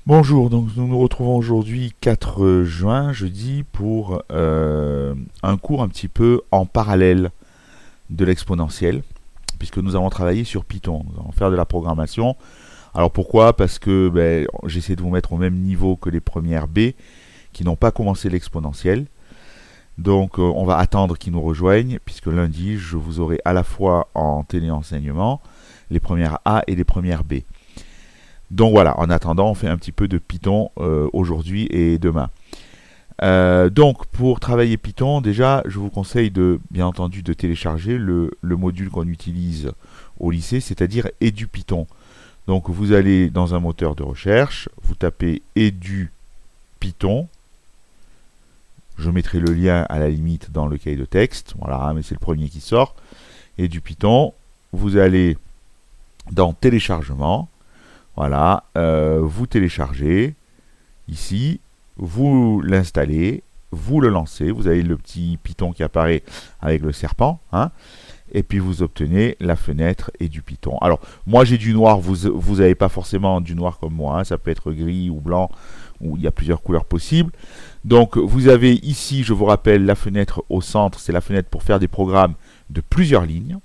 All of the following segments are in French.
Bonjour, donc nous nous retrouvons aujourd'hui 4 juin, jeudi, pour un cours un petit peu en parallèle de l'exponentielle, puisque nous allons travailler sur Python, nous allons faire de la programmation. Alors pourquoi? Parce que j'essaie de vous mettre au même niveau que les premières B qui n'ont pas commencé l'exponentielle. Donc on va attendre qu'ils nous rejoignent, puisque lundi je vous aurai à la fois en téléenseignement les premières A et les premières B. Donc voilà, en attendant, on fait un petit peu de Python aujourd'hui et demain. Donc pour travailler Python, déjà, je vous conseille bien entendu de télécharger le module qu'on utilise au lycée, c'est-à-dire EduPython. Donc vous allez dans un moteur de recherche, vous tapez EduPython. Je mettrai le lien à la limite dans le cahier de texte. Voilà, mais c'est le premier qui sort. EduPython. Vous allez dans téléchargement. Voilà, vous téléchargez ici, vous l'installez, vous le lancez, vous avez le petit Python qui apparaît avec le serpent, hein, et puis vous obtenez la fenêtre et du Python. Alors, moi j'ai du noir, vous n'avez pas forcément du noir comme moi, hein, ça peut être gris ou blanc, ou il y a plusieurs couleurs possibles. Donc, vous avez ici, je vous rappelle, la fenêtre au centre, c'est la fenêtre pour faire des programmes de plusieurs lignes.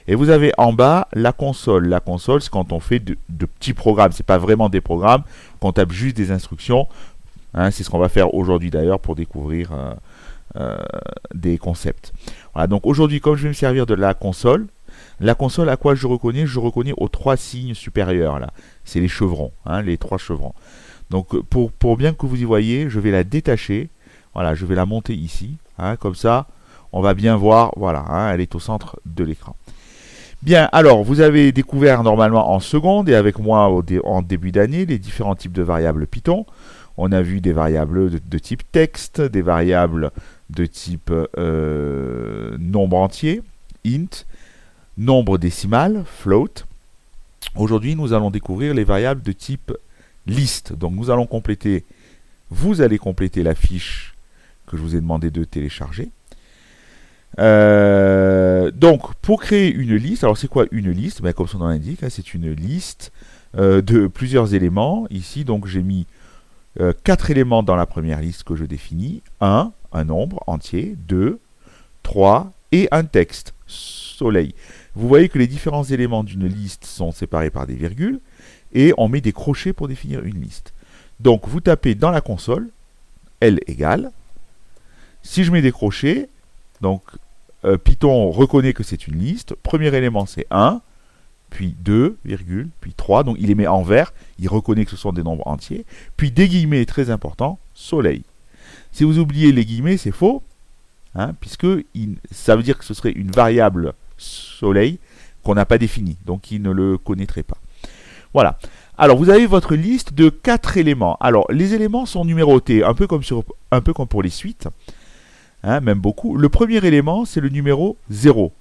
Et vous avez en bas la console. La console, c'est quand on fait de petits programmes. Ce n'est pas vraiment des programmes, qu'on tape juste des instructions. Hein, c'est ce qu'on va faire aujourd'hui d'ailleurs pour découvrir des concepts. Voilà, donc aujourd'hui, comme je vais me servir de la console à quoi je reconnais? Je reconnais aux 3 signes supérieurs. Là, c'est les chevrons, hein, les 3 chevrons. Donc pour bien que vous y voyez, je vais la détacher. Voilà, je vais la monter ici. Hein, comme ça, on va bien voir. Voilà, hein, elle est au centre de l'écran. Bien, alors vous avez découvert normalement en seconde et avec moi en début d'année les différents types de variables Python. On a vu des variables de type texte, des variables de type nombre entier, int, nombre décimal, float. Aujourd'hui, nous allons découvrir les variables de type liste. Donc vous allez compléter la fiche que je vous ai demandé de télécharger. Donc, pour créer une liste, alors c'est quoi une liste? Comme son nom l'indique, hein, c'est une liste de plusieurs éléments. Ici, donc, j'ai mis 4 éléments dans la première liste que je définis. Un nombre entier, 2, 3 et un texte, soleil. Vous voyez que les différents éléments d'une liste sont séparés par des virgules et on met des crochets pour définir une liste. Donc, vous tapez dans la console, L égale. Si je mets des crochets, donc Python reconnaît que c'est une liste. Premier élément c'est 1, puis 2, virgule, puis 3. Donc il les met en vert, il reconnaît que ce sont des nombres entiers. Puis des guillemets, très important, soleil. Si vous oubliez les guillemets, c'est faux, hein, puisque ça veut dire que ce serait une variable soleil qu'on n'a pas définie, donc il ne le connaîtrait pas. Voilà. Alors vous avez votre liste de 4 éléments. Alors les éléments sont numérotés, un peu comme pour les suites. Hein, même beaucoup. Le premier élément, c'est le numéro 0.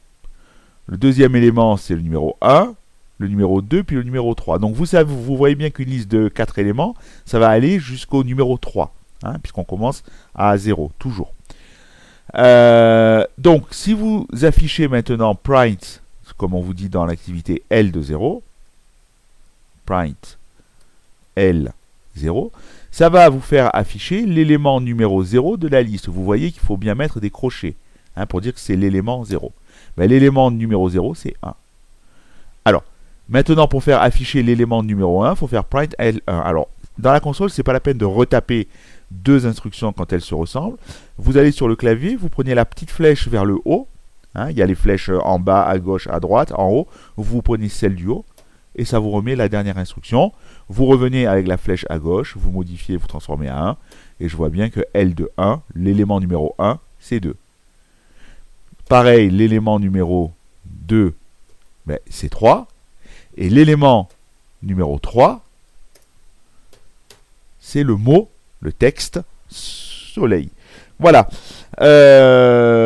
Le deuxième élément, c'est le numéro 1, le numéro 2, puis le numéro 3. Donc vous voyez bien qu'une liste de 4 éléments, ça va aller jusqu'au numéro 3, hein, puisqu'on commence à 0, toujours. Donc, si vous affichez maintenant print, comme on vous dit dans l'activité L de 0, print L 0, ça va vous faire afficher l'élément numéro 0 de la liste. Vous voyez qu'il faut bien mettre des crochets, hein, pour dire que c'est l'élément 0. L'élément numéro 0, c'est 1. Alors, maintenant, pour faire afficher l'élément numéro 1, il faut faire print L1. Alors, dans la console, ce n'est pas la peine de retaper 2 instructions quand elles se ressemblent. Vous allez sur le clavier, vous prenez la petite flèche vers le haut. Hein, il y a les flèches en bas, à gauche, à droite, en haut. Vous prenez celle du haut. Et ça vous remet la dernière instruction. Vous revenez avec la flèche à gauche, vous modifiez, vous transformez à 1, et je vois bien que L de 1, l'élément numéro 1, c'est 2. Pareil, l'élément numéro 2, c'est 3, et l'élément numéro 3, c'est le mot, le texte, soleil. Voilà.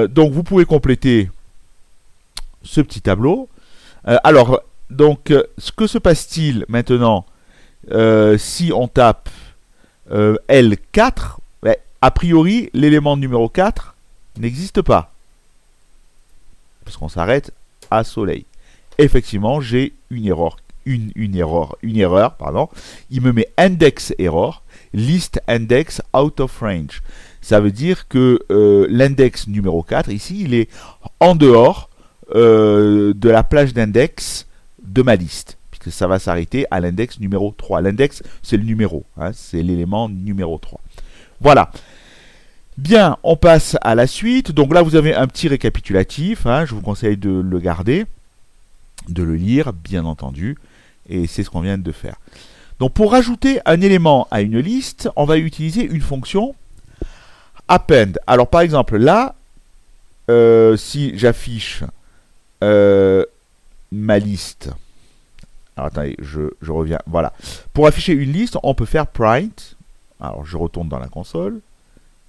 Donc vous pouvez compléter ce petit tableau. Donc, que se passe-t-il maintenant si on tape L4? A priori, l'élément numéro 4 n'existe pas. Parce qu'on s'arrête à soleil. Effectivement, j'ai une erreur une erreur, pardon. Il me met index error, list index out of range. Ça veut dire que l'index numéro 4, ici, il est en dehors de la plage d'index de ma liste, puisque ça va s'arrêter à l'index numéro 3. L'index, c'est le numéro, hein, c'est l'élément numéro 3. Voilà. Bien, on passe à la suite. Donc là, vous avez un petit récapitulatif, hein, je vous conseille de le garder, de le lire, bien entendu, et c'est ce qu'on vient de faire. Donc pour rajouter un élément à une liste, on va utiliser une fonction append. Alors par exemple, là, si j'affiche ma liste, alors attendez, je reviens, voilà. Pour afficher une liste, on peut faire print, alors je retourne dans la console,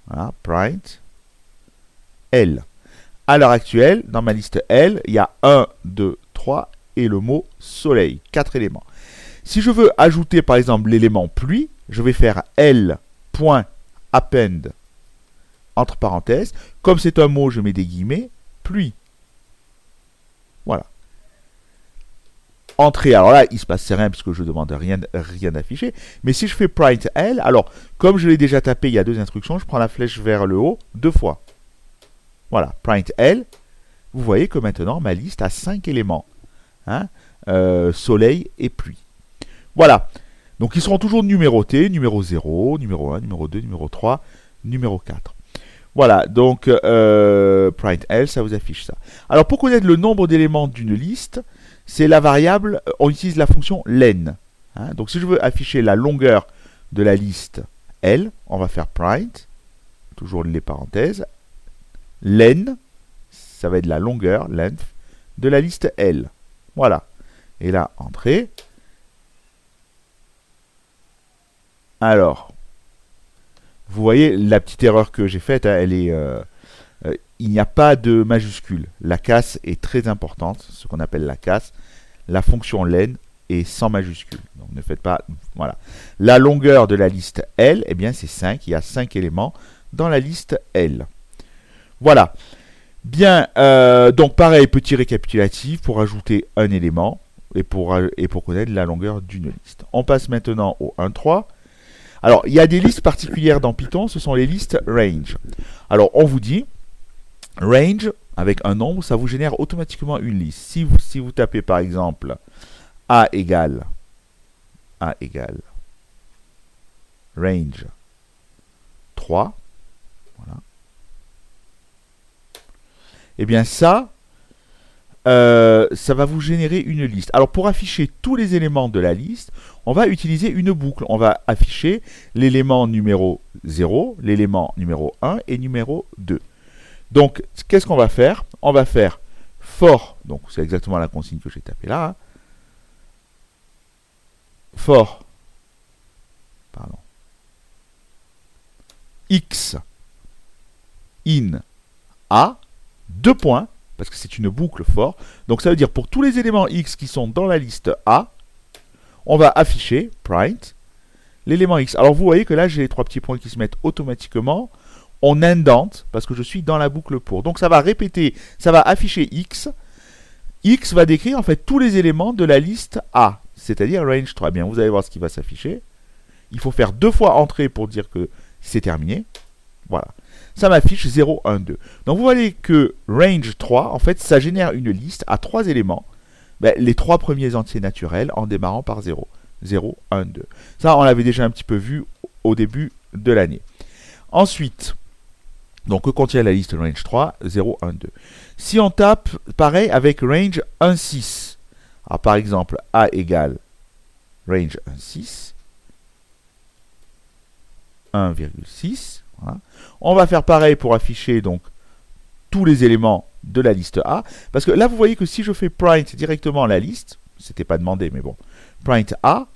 voilà, print L. À l'heure actuelle, dans ma liste L, il y a 1, 2, 3 et le mot soleil, 4 éléments. Si je veux ajouter par exemple l'élément pluie, je vais faire L.append entre parenthèses. Comme c'est un mot, je mets des guillemets, pluie. Voilà. Entrée, alors là, il ne se passe rien puisque je ne demande rien d'afficher. Mais si je fais print L, alors, comme je l'ai déjà tapé, il y a 2 instructions, je prends la flèche vers le haut 2 fois. Voilà, print L. Vous voyez que maintenant, ma liste a 5 éléments. Hein, soleil et pluie. Voilà. Donc, ils seront toujours numérotés. Numéro 0, numéro 1, numéro 2, numéro 3, numéro 4. Voilà, donc print L, ça vous affiche ça. Alors, pour connaître le nombre d'éléments d'une liste, c'est la variable, on utilise la fonction len. Hein, donc, si je veux afficher la longueur de la liste L, on va faire print, toujours les parenthèses, len, ça va être la longueur, length, de la liste L. Voilà. Et là, entrée. Alors, vous voyez la petite erreur que j'ai faite, hein, elle est, il n'y a pas de majuscule. La casse est très importante, ce qu'on appelle la casse. La fonction len est sans majuscule. Donc ne faites pas, voilà. La longueur de la liste L, eh bien c'est 5. Il y a 5 éléments dans la liste L. Voilà. Bien, donc pareil, petit récapitulatif pour ajouter un élément et pour connaître la longueur d'une liste. On passe maintenant au 1.3. Alors, il y a des listes particulières dans Python, ce sont les listes range. Alors, on vous dit, range, avec un nombre, ça vous génère automatiquement une liste. Si vous tapez par exemple A égale range 3, voilà. Eh bien ça va vous générer une liste. Alors pour afficher tous les éléments de la liste, on va utiliser une boucle. On va afficher l'élément numéro 0, l'élément numéro 1 et numéro 2. Donc qu'est-ce qu'on va faire? On va faire for, donc c'est exactement la consigne que j'ai tapée là. Hein. For, pardon, x in a, 2 points, parce que c'est une boucle for. Donc ça veut dire pour tous les éléments x qui sont dans la liste A, on va afficher, print, l'élément x. Alors vous voyez que là j'ai les 3 petits points qui se mettent automatiquement. On indente parce que je suis dans la boucle pour. Donc ça va répéter, ça va afficher x. X va décrire en fait tous les éléments de la liste A, c'est-à-dire range 3. Bien, vous allez voir ce qui va s'afficher. Il faut faire 2 fois entrée pour dire que c'est terminé. Voilà. Ça m'affiche 0, 1, 2. Donc vous voyez que range 3, en fait, ça génère une liste à 3 éléments. Ben, les 3 premiers entiers naturels en démarrant par 0. 0, 1, 2. Ça, on l'avait déjà un petit peu vu au début de l'année. Ensuite, donc que contient la liste range 3, 0, 1, 2. Si on tape, pareil, avec range 1, 6. Alors par exemple, A égale range 1, 6. 1,6. Voilà. On va faire pareil pour afficher donc tous les éléments de la liste A. Parce que là, vous voyez que si je fais print directement la liste, c'était pas demandé, mais bon, print A,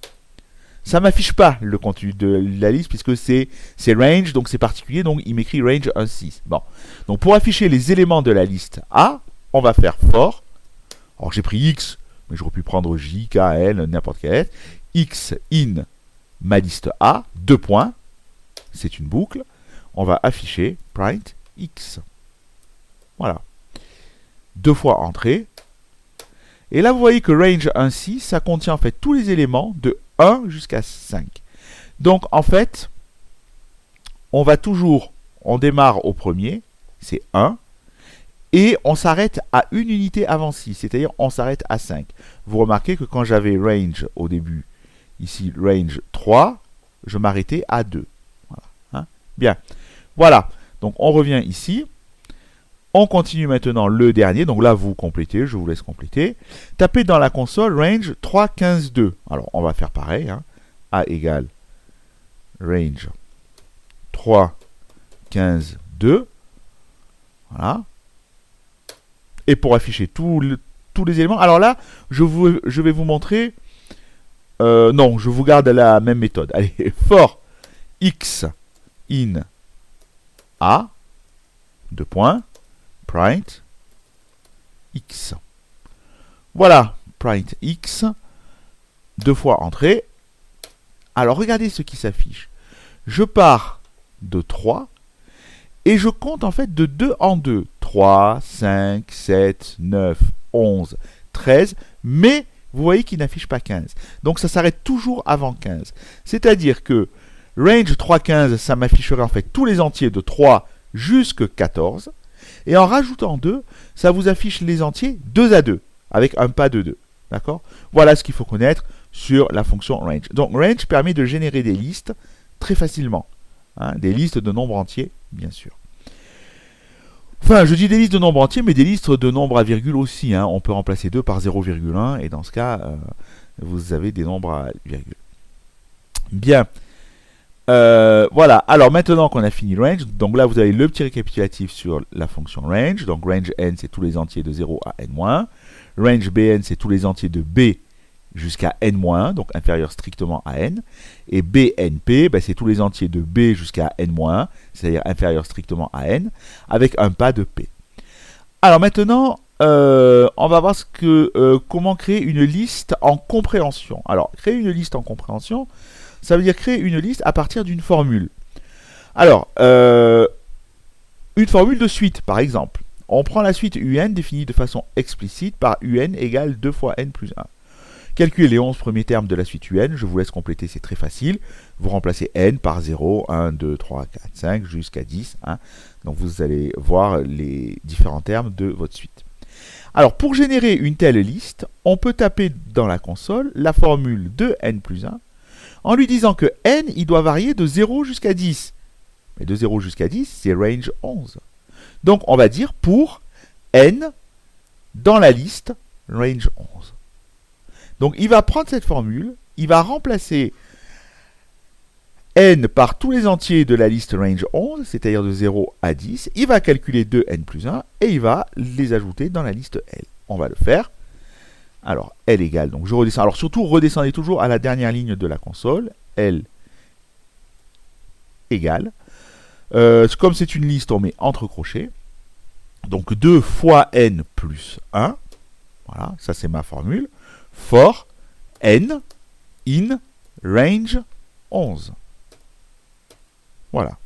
ça m'affiche pas le contenu de la liste puisque c'est range, donc c'est particulier, donc il m'écrit range 1.6. Bon, donc pour afficher les éléments de la liste A, on va faire for. Alors j'ai pris X, mais j'aurais pu prendre J, K, L, n'importe quel S. X in ma liste A, 2 points, c'est une boucle. On va afficher print X. Voilà. 2 fois entrée. Et là, vous voyez que range 1.6, ça contient en fait tous les éléments de 1 jusqu'à 5. Donc, en fait, on démarre au premier, c'est 1, et on s'arrête à une unité avant 6, c'est-à-dire on s'arrête à 5. Vous remarquez que quand j'avais range au début, ici range 3, je m'arrêtais à 2. Voilà. Hein? Bien. Voilà. Donc, on revient ici. On continue maintenant le dernier. Donc là, vous complétez. Je vous laisse compléter. Tapez dans la console range 3, 15, 2. Alors, on va faire pareil. Hein. A égale range 3, 15, 2. Voilà. Et pour afficher tous les éléments. Alors là, je vais vous montrer. Non, je vous garde la même méthode. Allez, for x in a, 2 points, print x. Voilà, print x, 2 fois entrée. Alors, regardez ce qui s'affiche. Je pars de 3 et je compte en fait de 2 en 2. 3, 5, 7, 9, 11, 13, mais vous voyez qu'il n'affiche pas 15. Donc ça s'arrête toujours avant 15. C'est-à-dire que range 3, 15, ça m'afficherait en fait tous les entiers de 3 jusqu'à 14. Et en rajoutant 2, ça vous affiche les entiers 2 à 2, avec un pas de 2. D'accord? Voilà ce qu'il faut connaître sur la fonction range. Donc range permet de générer des listes très facilement. Hein, des listes de nombres entiers, bien sûr. Enfin, je dis des listes de nombres entiers, mais des listes de nombres à virgule aussi. Hein. On peut remplacer 2 par 0,1, et dans ce cas, vous avez des nombres à virgule. Bien. Voilà. Alors, maintenant qu'on a fini le range, donc là, vous avez le petit récapitulatif sur la fonction range. Donc, range n, c'est tous les entiers de 0 à n-. Range bn, c'est tous les entiers de b jusqu'à n-, donc inférieur strictement à n. Et bnp, ben, c'est tous les entiers de b jusqu'à n-, c'est-à-dire inférieur strictement à n, avec un pas de p. Alors maintenant, on va voir comment créer une liste en compréhension. Alors, créer une liste en compréhension, ça veut dire créer une liste à partir d'une formule. Alors, une formule de suite, par exemple. On prend la suite un définie de façon explicite par un égale 2 fois n plus 1. Calculez les 11 premiers termes de la suite un, je vous laisse compléter, c'est très facile. Vous remplacez n par 0, 1, 2, 3, 4, 5, jusqu'à 10. Hein. Donc vous allez voir les différents termes de votre suite. Alors pour générer une telle liste, on peut taper dans la console la formule de n plus 1, en lui disant que n, il doit varier de 0 jusqu'à 10. Mais de 0 jusqu'à 10, c'est range 11. Donc on va dire pour n dans la liste range 11. Donc il va prendre cette formule, il va remplacer n par tous les entiers de la liste range 11, c'est-à-dire de 0 à 10. Il va calculer 2n plus 1 et il va les ajouter dans la liste L. On va le faire. Alors, L égale, donc je redescends. Alors surtout, redescendez toujours à la dernière ligne de la console. L égale. Comme c'est une liste, on met entre crochets. Donc 2 fois n plus 1. Voilà, ça c'est ma formule. For n in range 11. Voilà.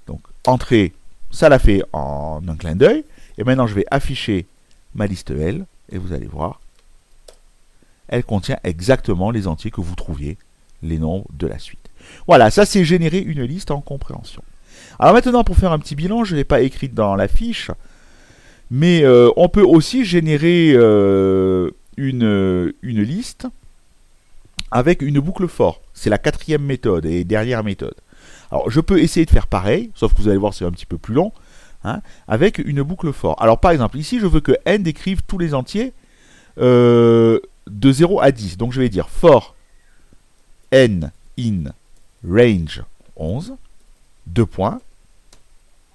Donc, entrée, ça l'a fait en un clin d'œil. Et maintenant, je vais afficher ma liste L. Et vous allez voir, elle contient exactement les entiers que vous trouviez, les nombres de la suite. Voilà, ça c'est générer une liste en compréhension. Alors maintenant, pour faire un petit bilan, je ne l'ai pas écrit dans la fiche, mais on peut aussi générer une liste avec une boucle for. C'est la 4e méthode et dernière méthode. Alors, je peux essayer de faire pareil, sauf que vous allez voir, c'est un petit peu plus long, hein, avec une boucle for. Alors, par exemple, ici, je veux que n décrive tous les entiers de 0 à 10. Donc, je vais dire for n in range 11, 2 points.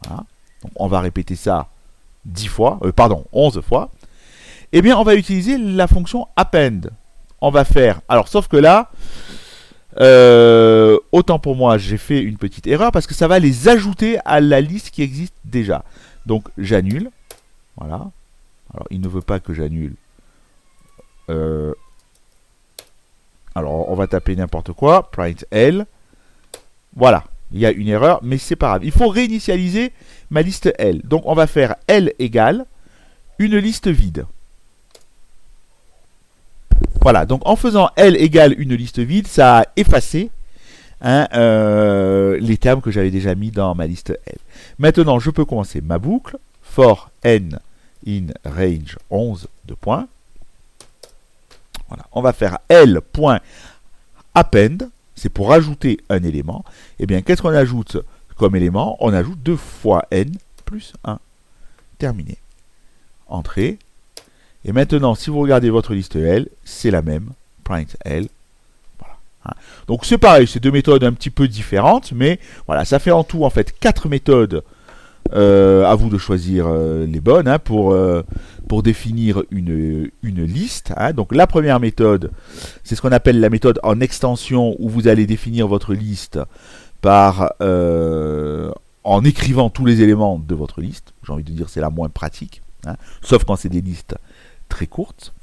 Voilà. Donc, on va répéter ça 11 fois. Eh bien, on va utiliser la fonction append. On va faire... Alors, sauf que là, autant pour moi, j'ai fait une petite erreur parce que ça va les ajouter à la liste qui existe déjà. Donc, j'annule. Voilà. Alors, il ne veut pas que j'annule. Alors, on va taper n'importe quoi. Print L. Voilà. Il y a une erreur, mais c'est pas grave. Il faut réinitialiser ma liste L. Donc, on va faire L égale une liste vide. Voilà, donc en faisant L égale une liste vide, ça a effacé les termes que j'avais déjà mis dans ma liste L. Maintenant, je peux commencer ma boucle. For n in range 11 de points. Voilà, on va faire L.append, c'est pour ajouter un élément. Et bien, qu'est-ce qu'on ajoute comme élément? On ajoute 2 fois n plus 1. Terminé. Entrée. Et maintenant, si vous regardez votre liste L, c'est la même. Print L. Voilà. Donc c'est pareil, c'est deux méthodes un petit peu différentes, mais voilà, ça fait en tout en fait 4 méthodes. À vous de choisir les bonnes pour définir une liste. Donc la première méthode, c'est ce qu'on appelle la méthode en extension, où vous allez définir votre liste en écrivant tous les éléments de votre liste. J'ai envie de dire c'est la moins pratique, sauf quand c'est des listes très courtes.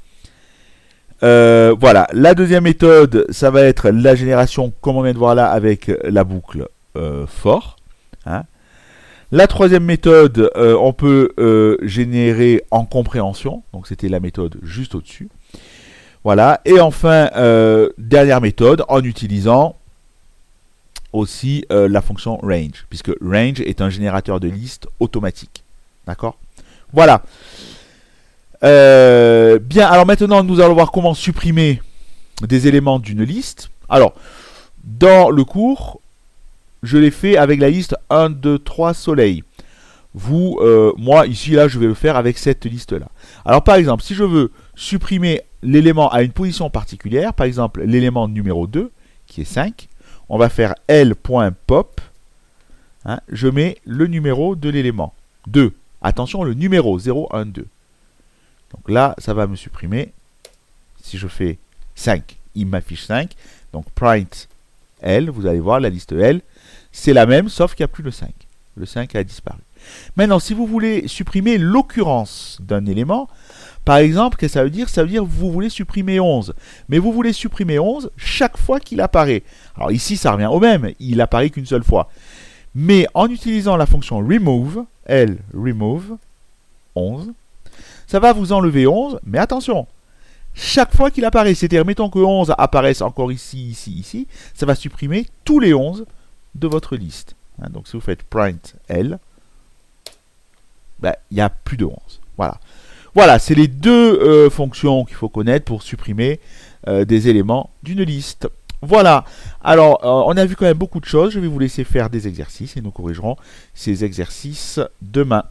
Voilà, la deuxième méthode, ça va être la génération, comme on vient de voir là, avec la boucle for. La troisième méthode, on peut générer en compréhension, donc c'était la méthode juste au-dessus. Voilà, et enfin, dernière méthode, en utilisant aussi la fonction range, puisque range est un générateur de liste automatique. D'accord? Voilà. Bien, alors maintenant, nous allons voir comment supprimer des éléments d'une liste. Alors, dans le cours, je l'ai fait avec la liste 1, 2, 3 soleil. Moi, ici, là, je vais le faire avec cette liste-là. Alors, par exemple, si je veux supprimer l'élément à une position particulière, par exemple, l'élément numéro 2, qui est 5, on va faire L.pop. Je mets le numéro de l'élément 2. Attention, le numéro 0, 1, 2. Donc là, ça va me supprimer. Si je fais 5, il m'affiche 5. Donc, print L, vous allez voir, la liste L, c'est la même, sauf qu'il n'y a plus le 5. Le 5 a disparu. Maintenant, si vous voulez supprimer l'occurrence d'un élément, par exemple, qu'est-ce que ça veut dire? Ça veut dire que vous voulez supprimer 11. Mais vous voulez supprimer 11 chaque fois qu'il apparaît. Alors ici, ça revient au même. Il apparaît qu'une seule fois. Mais en utilisant la fonction remove, L, remove, 11, ça va vous enlever 11. Mais attention, chaque fois qu'il apparaît, c'est-à-dire, mettons que 11 apparaisse encore ici, ici, ici, ça va supprimer tous les 11 de votre liste. Donc si vous faites print L, il n'y a plus de 11. Voilà. Voilà, c'est les deux fonctions qu'il faut connaître pour supprimer des éléments d'une liste. Voilà. Alors, on a vu quand même beaucoup de choses. Je vais vous laisser faire des exercices et nous corrigerons ces exercices demain.